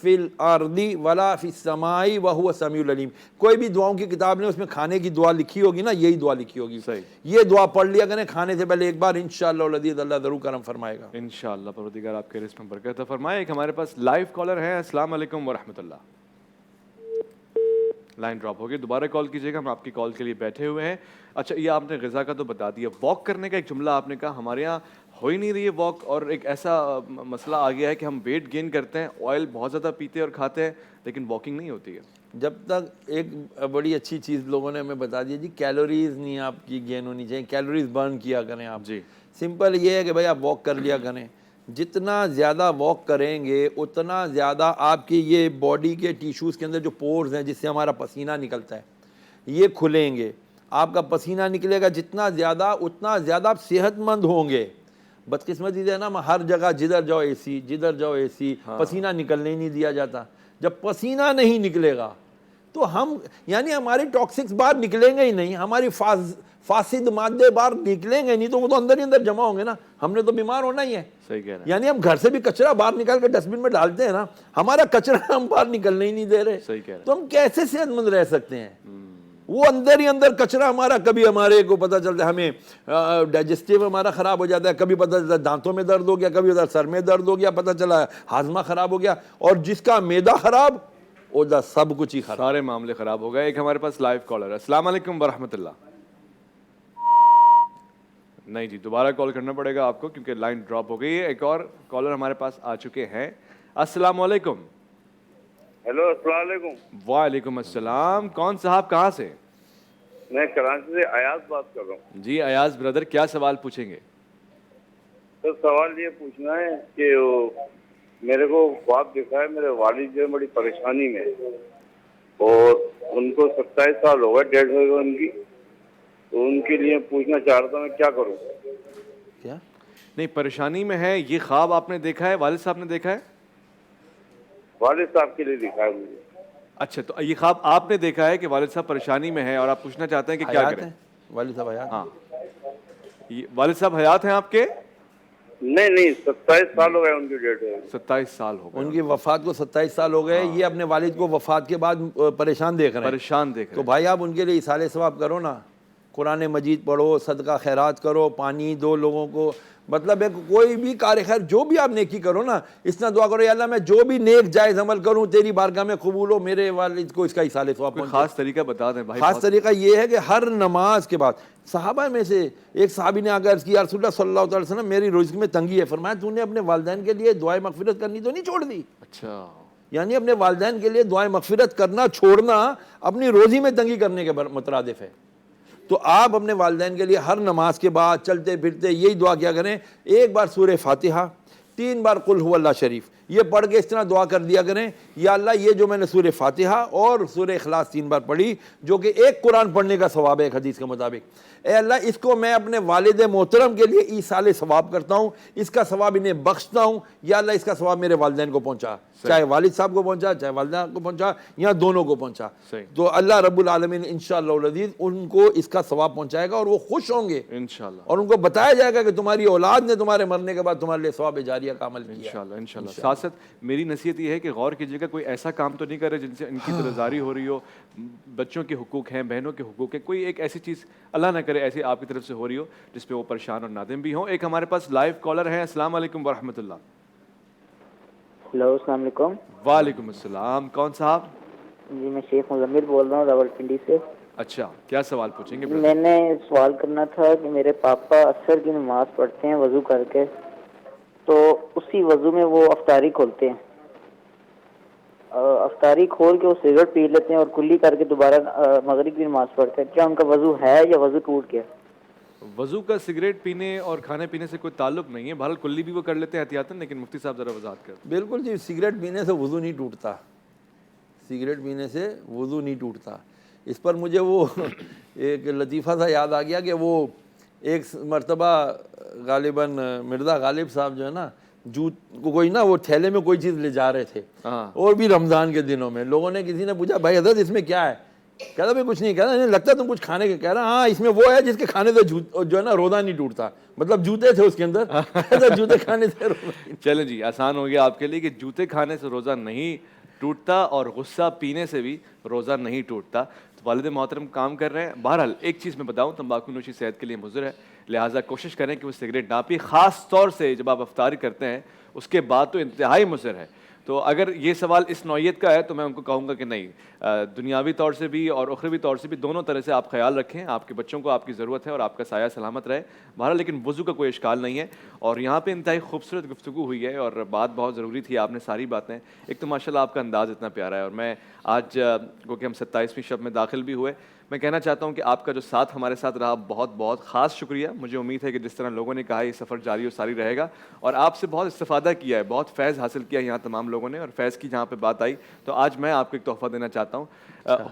[SPEAKER 2] فی الارض ولا فی السماء وہو السمیع العلیم. کوئی بھی دعاؤں کی کتاب نے اس میں کھانے کی دعا لکھی ہوگی نا, یہی دعا لکھی ہوگی.
[SPEAKER 1] صحیح.
[SPEAKER 2] یہ دعا پڑھ لیا کریں کھانے سے پہلے ایک بار, انشاءاللہ العزیز اللہ ضرور کرم فرمائے گا.
[SPEAKER 1] انشاءاللہ پروردگار آپ کے رزق میں برکت فرمائے. ایک ہمارے پاس لائیو کالر ہے. السلام علیکم ورحمۃ اللہ. لائن ڈراپ ہو گئی, دوبارہ کال کیجیے گا, ہم آپ کی کال کے لیے بیٹھے ہوئے ہیں. اچھا یہ آپ نے غذا کا تو بتا دیا, واک کرنے کا ایک جملہ آپ نے کہا, ہمارے یہاں ہو ہی نہیں رہی ہے واک, اور ایک ایسا مسئلہ آ گیا ہے کہ ہم ویٹ گین کرتے ہیں, آئل بہت زیادہ پیتے اور کھاتے ہیں, لیکن واکنگ نہیں ہوتی ہے.
[SPEAKER 2] جب تک ایک بڑی اچھی چیز لوگوں نے ہمیں بتا دی جی, کیلوریز نہیں آپ کی گین ہونی چاہیے, کیلوریز برن کیا کریں آپ.
[SPEAKER 1] جی
[SPEAKER 2] سمپل یہ ہے کہ بھائی آپ واک کر لیا کریں. جتنا زیادہ واک کریں گے اتنا زیادہ آپ کی یہ باڈی کے ٹیشوز کے اندر جو پورز ہیں جس سے ہمارا پسینہ نکلتا ہے یہ کھلیں گے. آپ کا پسینہ نکلے گا جتنا زیادہ اتنا زیادہ آپ صحت مند ہوں گے. بدقسمتی ہے نا, ہر جگہ جدھر جاؤ اے سی, جدھر جاؤ اے سی, پسینہ نکلنے ہی نہیں دیا جاتا. جب پسینہ نہیں نکلے گا تو ہم یعنی ہماری ٹاکسکس باہر نکلیں گے ہی نہیں, ہماری فاسد مادے باہر نکلیں گے نہیں, تو وہ تو اندر ہی اندر جمع ہوں گے نا, ہم نے تو بیمار ہونا ہی ہے.
[SPEAKER 1] صحیح کہہ رہے ہیں.
[SPEAKER 2] یعنی ہم گھر سے بھی کچرا باہر نکال کے ڈسٹ بن میں ڈالتے ہیں نا, ہمارا کچرا ہم باہر نکلنے ہی نہیں دے رہے.
[SPEAKER 1] صحیح کہہ رہے ہیں.
[SPEAKER 2] تو ہم کیسے صحت مند رہ سکتے ہیں؟ وہ اندر ہی اندر کچرا ہمارا, کبھی ہمارے کو پتہ چلتا ہے ہمیں ڈائجسٹیو ہمارا خراب ہو جاتا ہے, کبھی پتہ چلتا ہے دانتوں میں درد ہو گیا, کبھی ادھر سر میں درد ہو گیا, پتہ چلا ہاضمہ خراب ہو گیا, اور جس کا معدہ خراب ادھر سب کچھ ہی خراب,
[SPEAKER 1] سارے معاملے خراب ہو گئے. ایک ہمارے پاس لائیو کالر ہے. السلام علیکم ورحمۃ اللہ. نہیں جی دوبارہ کال کرنا پڑے گا آپ کو کیونکہ لائن ڈراپ ہو گئی ہے. ایک اور کالر ہمارے پاس آ چکے ہیں. السلام علیکم.
[SPEAKER 8] ہیلو السلام علیکم.
[SPEAKER 1] وعلیکم السلام. کون صاحب کہاں سے؟
[SPEAKER 8] میں کراچی سے ایاز بات کر رہا ہوں.
[SPEAKER 1] جی ایاز بردر کیا سوال پوچھیں گے؟
[SPEAKER 8] سر سوال یہ پوچھنا ہے کہ میرے کو خواب دکھا ہے, میرے والد جو ہے بڑی پریشانی میں, اور ان کو 27 سال ہو گئے, ڈیتھ ہو گئی ان کی, تو ان کے لیے پوچھنا چاہ رہا تھا میں کیا کروں.
[SPEAKER 2] کیا
[SPEAKER 1] نہیں پریشانی میں ہے, یہ خواب آپ نے دیکھا ہے, والد صاحب نے دیکھا ہے؟
[SPEAKER 8] والد صاحب کے لیے دکھا ہے مجھے.
[SPEAKER 1] اچھا تو یہ خواب آپ نے دیکھا ہے کہ والد صاحب پریشانی میں ہے اور آپ پوچھنا چاہتے ہیں کہ کیا کریں؟
[SPEAKER 2] والد صاحب حیات؟
[SPEAKER 1] ہاں والد صاحب حیات ہیں آپ کے؟
[SPEAKER 8] نہیں 27 سال ہو گئے ان کی ڈیٹ ہے.
[SPEAKER 1] 27 سال ہو گئے
[SPEAKER 2] ان کی وفات کو 27 سال ہو گئے. یہ اپنے والد کو وفات کے بعد پریشان دیکھ رہے ہیں.
[SPEAKER 1] پریشان دیکھ رہے
[SPEAKER 2] تو بھائی آپ ان کے لیے اصالہ ثواب کرو نا, قرآن مجید پڑھو, صدقہ خیرات کرو, پانی دو لوگوں کو, مطلب ہے کوئی بھی کار خیر جو بھی آپ نیکی کرو نا, اس طرح دعا کرو یا اللہ میں جو بھی نیک جائز عمل کروں تیری بارگاہ میں قبول ہو, میرے والد کو اس کا اصالہ ثواب پہنچے.
[SPEAKER 1] خاص طریقہ بتا دیں بھائی.
[SPEAKER 2] خاص طریقہ یہ ہے کہ ہر نماز کے بعد, صحابہ میں سے ایک صحابی نے آ کر عرض کی, یا رسول اللہ صلی اللہ علیہ وسلم میری رزق میں تنگی ہے. فرمایا تو نے اپنے والدین کے لیے دعائیں مغفرت کرنی تو نہیں چھوڑ دی؟
[SPEAKER 1] اچھا
[SPEAKER 2] یعنی اپنے والدین کے لیے دعائیں مغفرت کرنا چھوڑنا اپنی روزی میں تنگی کرنے کے مترادف ہے. تو آپ اپنے والدین کے لیے ہر نماز کے بعد چلتے پھرتے یہی دعا کیا کریں, ایک بار سورہ فاتحہ, 3 بار قل هو اللہ شریف, یہ پڑھ کے اس طرح دعا کر دیا کریں, یا اللہ یہ جو میں نے سورہ فاتحہ اور سورہ اخلاص 3 بار پڑھی جو کہ ایک قرآن پڑھنے کا ثواب ہے ایک حدیث کے مطابق, اے اللہ اس کو میں اپنے والد محترم کے لیے ایصال ثواب کرتا ہوں, اس کا ثواب انہیں بخشتا ہوں, یا اللہ اس کا ثواب میرے والدین کو پہنچا, چاہے والد صاحب کو پہنچا چاہے والدہ کو پہنچا یا دونوں کو پہنچا. تو اللہ رب العالمین انشاءاللہ العزیز ان کو اس کا ثواب پہنچائے گا اور وہ خوش ہوں گے
[SPEAKER 1] انشاءاللہ,
[SPEAKER 2] اور ان کو بتایا جائے گا کہ تمہاری اولاد نے تمہارے مرنے کے بعد تمہارے لیے ثواب جاریہ کا عمل کیا.
[SPEAKER 1] انشاءاللہ. ساتھ خلاصت میری نصیحت یہ ہے کہ غور کیجیے گا کوئی ایسا کام تو نہیں کرے جن سے ان کی طرفداری ہو رہی ہو. بچوں کے حقوق ہیں, بہنوں کے حقوق ہیں, کوئی ایک ایسی چیز اللہ نہ کرے ایسی آپ کی طرف سے ہو رہی ہو جس پہ وہ پریشان اور نادم بھی ہوں. ایک ہمارے پاس لائیو کالر ہیں. السلام علیکم ورحمۃ اللہ.
[SPEAKER 9] ہلو السلام علیکم.
[SPEAKER 1] وعلیکم السلام. کون صاحب؟
[SPEAKER 9] جی میں شیخ مزمل بول رہا ہوں راولپنڈی سے.
[SPEAKER 1] اچھا, کیا سوال پوچھیں گے؟
[SPEAKER 9] میں نے سوال کرنا تھا کہ میرے پاپا عصر کی نماز پڑھتے ہیں وضو کر کے, تو اسی وضو میں وہ افطاری کھولتے ہیں. افطاری کھول کے وہ سگریٹ پی لیتے ہیں اور کلی کر کے دوبارہ مغرب کی نماز پڑھتے ہیں. کیا ان کا وضو ہے یا وضو ٹوٹ گیا؟
[SPEAKER 1] وضو کا سگریٹ پینے اور کھانے پینے سے کوئی تعلق نہیں ہے. بہرحال کلی بھی وہ کر لیتے ہیں احتیاطاً, لیکن مفتی صاحب ذرا وضاحت کر.
[SPEAKER 2] بالکل جی, سگریٹ پینے سے وضو نہیں ٹوٹتا, سگریٹ پینے سے وضو نہیں ٹوٹتا. اس پر مجھے وہ ایک لطیفہ سا یاد آ گیا کہ وہ ایک مرتبہ غالباً مرزا غالب صاحب جو ہے نا, کوئی نا وہ تھیلے میں کوئی چیز لے جا رہے تھے, اور بھی رمضان کے دنوں میں. لوگوں نے کسی نے پوچھا بھائی حضرت اس میں کیا ہے؟ کہتا بھائی کچھ نہیں. کہتا نہیں لگتا تم کچھ کھانے کے. کہہ رہا ہاں اس میں وہ ہے جس کے کھانے سے جو ہے نا روزہ نہیں ٹوٹتا. مطلب جوتے تھے اس کے اندر, جوتے کھانے سے روزہ.
[SPEAKER 1] چلیں جی, آسان ہو گیا آپ کے لیے کہ جوتے کھانے سے روزہ نہیں ٹوٹتا اور غصہ پینے سے بھی روزہ نہیں ٹوٹتا. تو والد محترم کام کر رہے ہیں. بہرحال ایک چیز میں بتاؤں, تمباکو نوشی صحت کے لیے مضر ہے, لہٰذا کوشش کریں کہ وہ سگریٹ نہ پی, خاص طور سے جب آپ افطاری کرتے ہیں اس کے بعد تو انتہائی مضر ہے. تو اگر یہ سوال اس نوعیت کا ہے تو میں ان کو کہوں گا کہ نہیں, دنیاوی طور سے بھی اور اخروی طور سے بھی دونوں طرح سے آپ خیال رکھیں. آپ کے بچوں کو آپ کی ضرورت ہے اور آپ کا سایہ سلامت رہے. بہرحال لیکن وضو کا کوئی اشکال نہیں ہے. اور یہاں پہ انتہائی خوبصورت گفتگو ہوئی ہے اور بات بہت ضروری تھی, آپ نے ساری باتیں. ایک تو ماشاءاللہ آپ کا انداز اتنا پیارا ہے, اور میں آج کیونکہ ہم 27ویں شب میں داخل بھی ہوئے, میں کہنا چاہتا ہوں کہ آپ کا جو ساتھ ہمارے ساتھ رہا بہت بہت خاص شکریہ. مجھے امید ہے کہ جس طرح لوگوں نے کہا یہ سفر جاری و ساری رہے گا, اور آپ سے بہت استفادہ کیا ہے, بہت فیض حاصل کیا یہاں تمام لوگوں نے. اور فیض کی جہاں پہ بات آئی تو آج میں آپ کو ایک تحفہ دینا چاہتا ہوں.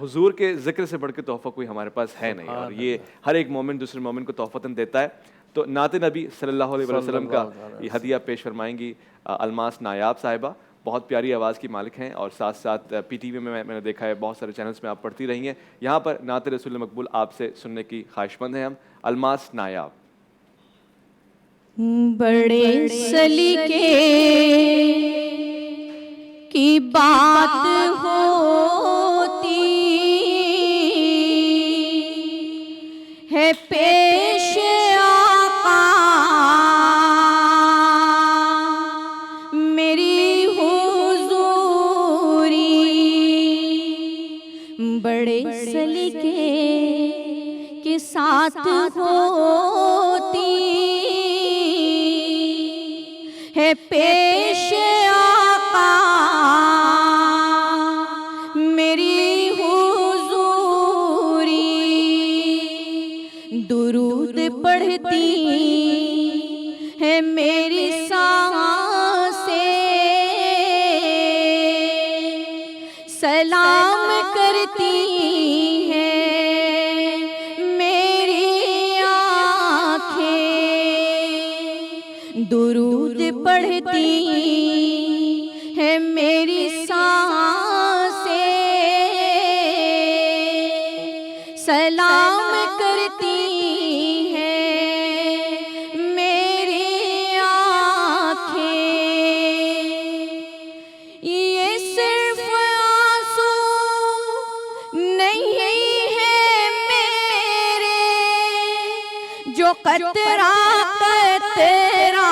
[SPEAKER 1] حضور کے ذکر سے بڑھ کے تحفہ کوئی ہمارے پاس ہے نہیں, اور یہ ہر ایک مومن دوسرے مومن کو تحفتاً دیتا ہے. تو نعت نبی صلی اللہ علیہ وسلم کا یہ ہدیہ پیش فرمائیں گی الماس نایاب صاحبہ. بہت پیاری آواز کی مالک ہیں, اور ساتھ ساتھ پی ٹی وی میں نے دیکھا ہے بہت سارے چینلز میں آپ پڑھتی رہی ہیں. یہاں پر نعت رسول مقبول آپ سے سننے کی خواہش مند ہیں ہم. الماس نایاب.
[SPEAKER 10] بڑے سلیقے کی بات ہوتی ہے پیش آقا میری حضوری, بڑے سلیقے کے ساتھ ہوتی ہے پیش آقا میری حضوری, درود پڑھتی ہے میری سانسیں, سلام کرتی ہیں میری آنکھیں, درود پڑھتی ہے میری سانسیں, سلام کرتی ہیں میری آنکھیں. یہ صرف آنسو نہیں ہے میرے جو قطرہ قطرہ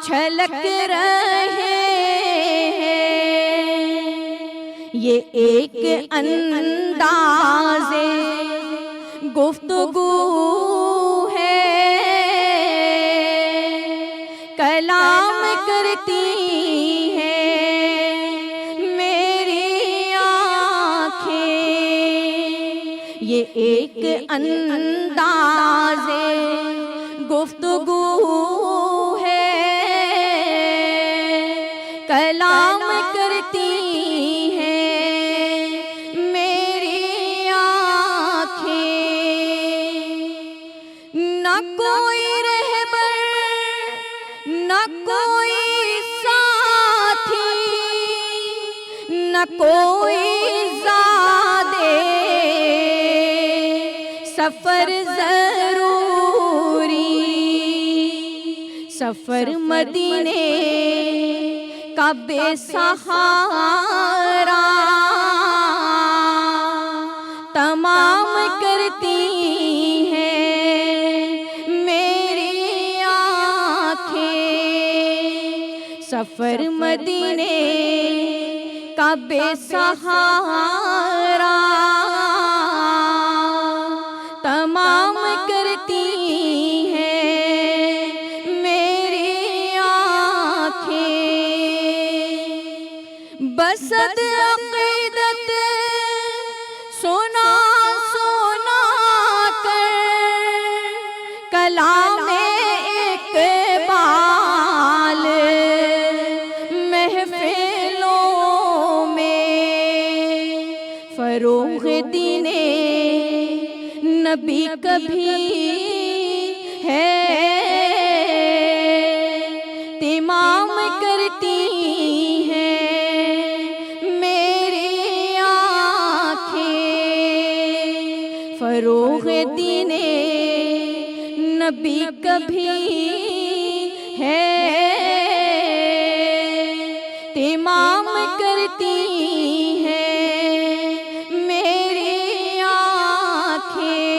[SPEAKER 10] چھلک رہے ہیں, یہ ایک انداز گفتگو ہے, کلام کرتی ہیں میری آنکھیں, یہ ایک انداز گفتگو ہے, کلام کرتی ہیں میری آنکھیں. نہ کوئی رہبر نہ کوئی ساتھی نہ کوئی زادے, سفر ضروری سفر مدینے کا بے سہارا تمام کرتی ہیں میری آنکھیں، سفر مدینے کا بے سہارا تمام کرتی ہیں میری آنکھیں، بسد عقیدت سنا سنا کر کلام اقبال محفلوں میں فروغ دین نبی کبھی ہے تمام کرتی ہیں میری آنکھیں، فروغ دین نبی کبھی ہے تمام کرتی ہیں میری آنکھیں،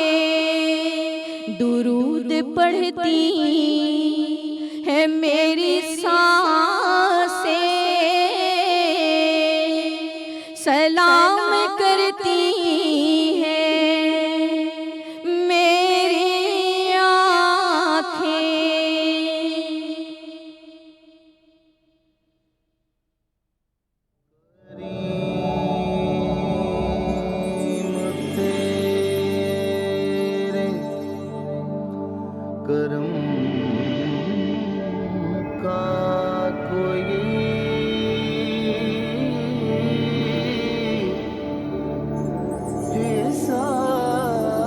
[SPEAKER 10] درود پڑھتی ہے میری سانسیں، سلام